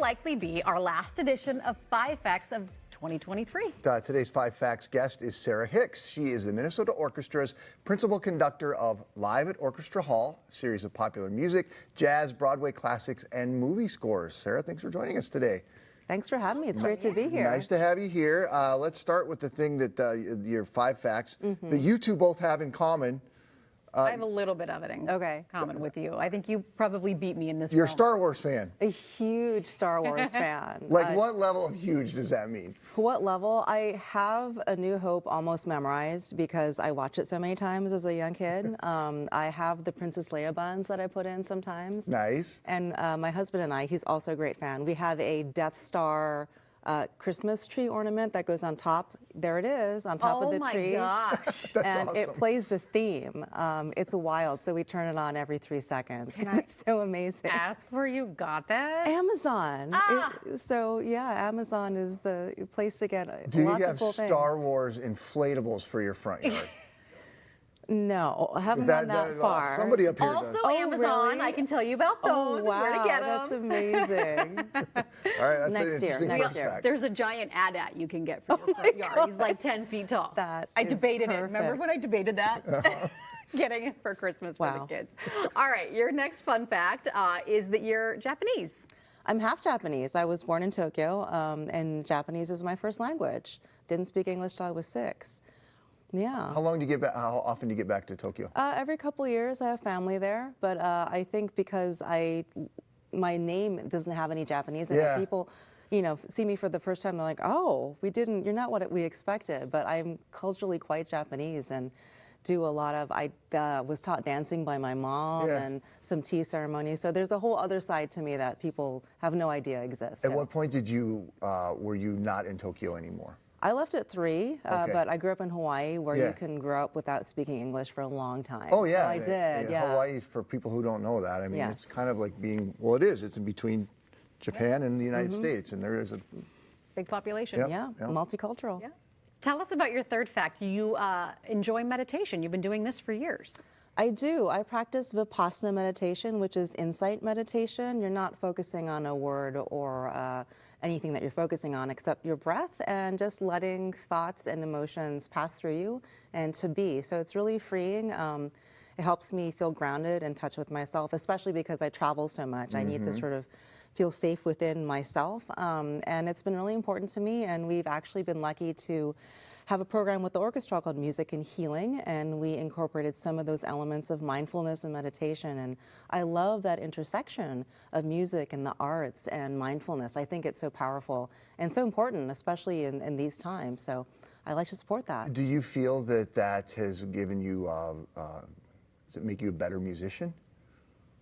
likely be our last edition of 5 Facts of 2023. Today's 5 Facts guest is Sarah Hicks. She is the Minnesota Orchestra's principal conductor of Live at Orchestra Hall, a series of popular music, jazz, Broadway classics, and movie scores. Sarah, thanks for joining us today. Thanks for having me. It's great to be here. Nice to have you here. Let's start with the thing that your 5 facts that you two both have in common. I have a little bit of it in common with you. I think you probably beat me in this. You're a Star Wars fan. A huge Star Wars fan. Like what level of huge does that mean? What level? I have A New Hope almost memorized because I watched it so many times as a young kid. I have the Princess Leia buns that I put in sometimes. Nice. And my husband and I, he's also a great fan. We have a Death Star Christmas tree ornament that goes on top. There it is, on top of the tree. Oh my gosh. That's and awesome. it plays the theme. It's wild, so we turn it on every 3 seconds because it's so amazing. Ask where you got that? Amazon. So yeah, Amazon is the place to get Do you lots have of cool Star things. Wars inflatables for your front yard? No, I haven't gone that far. Somebody up here Also does. Amazon, really? I can tell you about those Oh, wow, and where to get them. that's amazing. All right, that's Next an year, interesting next first year. fact. There's a giant AT-AT you can get for your front yard. He's like 10 feet tall. That I is debated it. Remember perfect. when I debated that? Getting it for Christmas for the Wow. kids. All right, your next fun fact is that you're Japanese. I'm half Japanese. I was born in Tokyo, and Japanese is my first language. Didn't speak English till I was 6. Yeah. How often do you get back to Tokyo? Every couple of years, I have family there, but I think because my name doesn't have any Japanese in it, people, see me for the first time, they're like, "Oh, you're not what we expected." But I'm culturally quite Japanese and do a lot of. I was taught dancing by my mom and some tea ceremonies. So there's a whole other side to me that people have no idea exists. At what point were you not in Tokyo anymore? I left at 3, but I grew up in Hawaii where you can grow up without speaking English for a long time. Oh, yeah. So I did, yeah. Hawaii, for people who don't know that, I mean, it's kind of like it's in between Japan and the United States, and there is a Big population. Multicultural. Yeah. Tell us about your third fact. You enjoy meditation. You've been doing this for years. I do. I practice Vipassana meditation, which is insight meditation. You're not focusing on a word or anything that you're focusing on except your breath and just letting thoughts and emotions pass through you and to be. So it's really freeing. It helps me feel grounded and touch with myself, especially because I travel so much. I need to sort of feel safe within myself. And it's been really important to me. And we've actually been lucky to have a program with the orchestra called Music and Healing, and we incorporated some of those elements of mindfulness and meditation. And I love that intersection of music and the arts and mindfulness. I think it's so powerful and so important, especially in these times. So I like to support that. Do you feel that has given you, does it make you a better musician?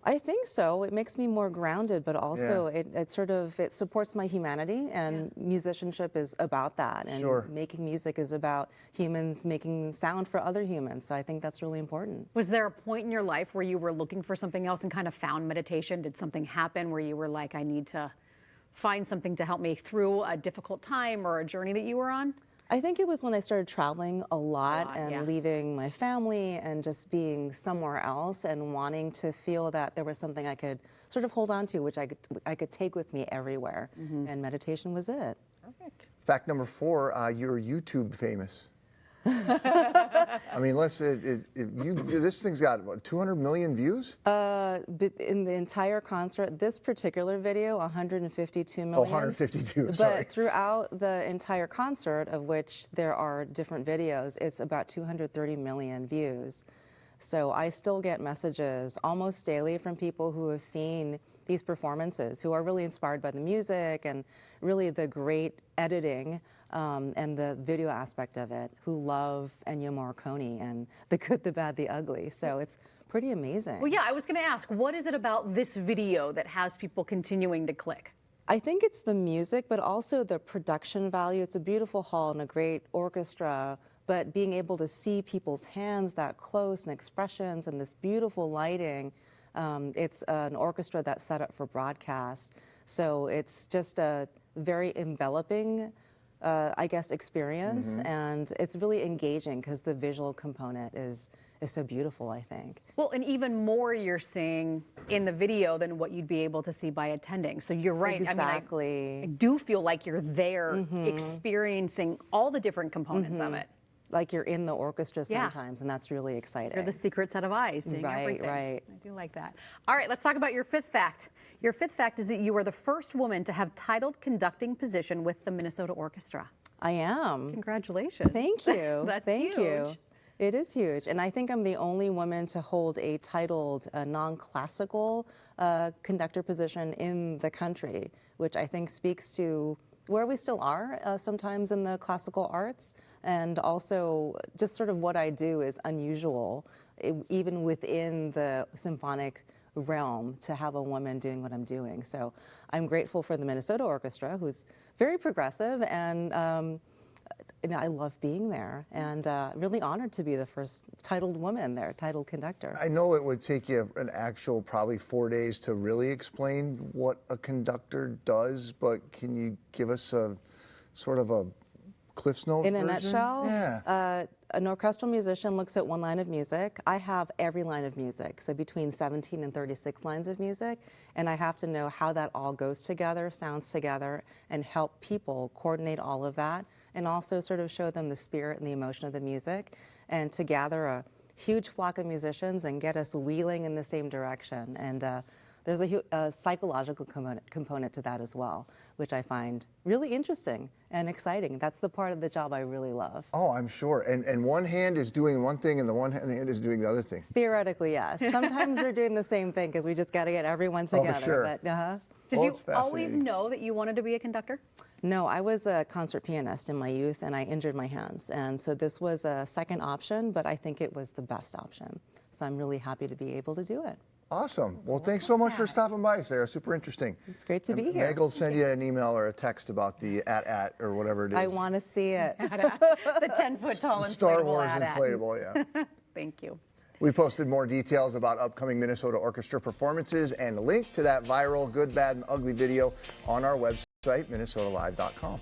I think so. It makes me more grounded, but also it supports my humanity, and musicianship is about that. And making music is about humans making sound for other humans. So I think that's really important. Was there a point in your life where you were looking for something else and kind of found meditation? Did something happen where you were like, I need to find something to help me through a difficult time or a journey that you were on? I think it was when I started traveling a lot and leaving my family and just being somewhere else and wanting to feel that there was something I could sort of hold on to, which I could take with me everywhere. And meditation was it. Perfect. Fact number 4, you're YouTube famous. I mean, this thing's got, what, 200 million views? But in the entire concert, this particular video, 152 million. Oh, 152, sorry. But throughout the entire concert, of which there are different videos, it's about 230 million views. So I still get messages almost daily from people who have seen these performances, who are really inspired by the music and really the great editing and the video aspect of it, who love Ennio Morricone and the good, the bad, the ugly. So it's pretty amazing. Well, yeah, I was going to ask, what is it about this video that has people continuing to click? I think it's the music, but also the production value. It's a beautiful hall and a great orchestra, but being able to see people's hands that close and expressions and this beautiful lighting. It's an orchestra that's set up for broadcast. So it's just a very enveloping I guess, experience, and it's really engaging because the visual component is so beautiful, I think. Well, and even more you're seeing in the video than what you'd be able to see by attending. So you're right. Exactly. I mean, I do feel like you're there experiencing all the different components of it. Like you're in the orchestra sometimes, and that's really exciting. You're the secret set of eyes, seeing everything. Right. I do like that. All right, let's talk about your fifth fact. Your fifth fact is that you are the first woman to have titled conducting position with the Minnesota Orchestra. I am. Congratulations. Thank you. That's Thank huge. you. It is huge, and I think I'm the only woman to hold a titled, non-classical conductor position in the country, which I think speaks to where we still are sometimes in the classical arts, and also just sort of what I do is unusual, even within the symphonic realm, to have a woman doing what I'm doing. So I'm grateful for the Minnesota Orchestra, who's very progressive, and I love being there, and really honored to be the first titled woman there, titled conductor. I know it would take you an actual probably 4 days to really explain what a conductor does, but can you give us a sort of a Cliff's Notes In a version? nutshell, Yeah. an orchestral musician looks at one line of music. I have every line of music, so between 17 and 36 lines of music, and I have to know how that all goes together, sounds together, and help people coordinate all of that, and also sort of show them the spirit and the emotion of the music, and to gather a huge flock of musicians and get us wheeling in the same direction. And there's a psychological component to that as well, which I find really interesting and exciting. That's the part of the job I really love. Oh, I'm sure. And one hand is doing one thing, and the hand is doing the other thing. Theoretically, yes. Sometimes they're doing the same thing because we just got to get everyone together. Oh, sure. But, Did Well, you it's always fascinating. know that you wanted to be a conductor? No, I was a concert pianist in my youth, and I injured my hands. And so this was a second option, but I think it was the best option. So I'm really happy to be able to do it. Awesome. Well, thanks so much for stopping by, Sarah. Super interesting. It's great to be here. Meg will send you an email or a text about the at or whatever it is. I want to see it. The 10-foot tall inflatable Star Wars AT-AT. inflatable, yeah. Thank you. We posted more details about upcoming Minnesota Orchestra performances and a link to that viral Good, Bad, and Ugly video on our website, minnesotalive.com.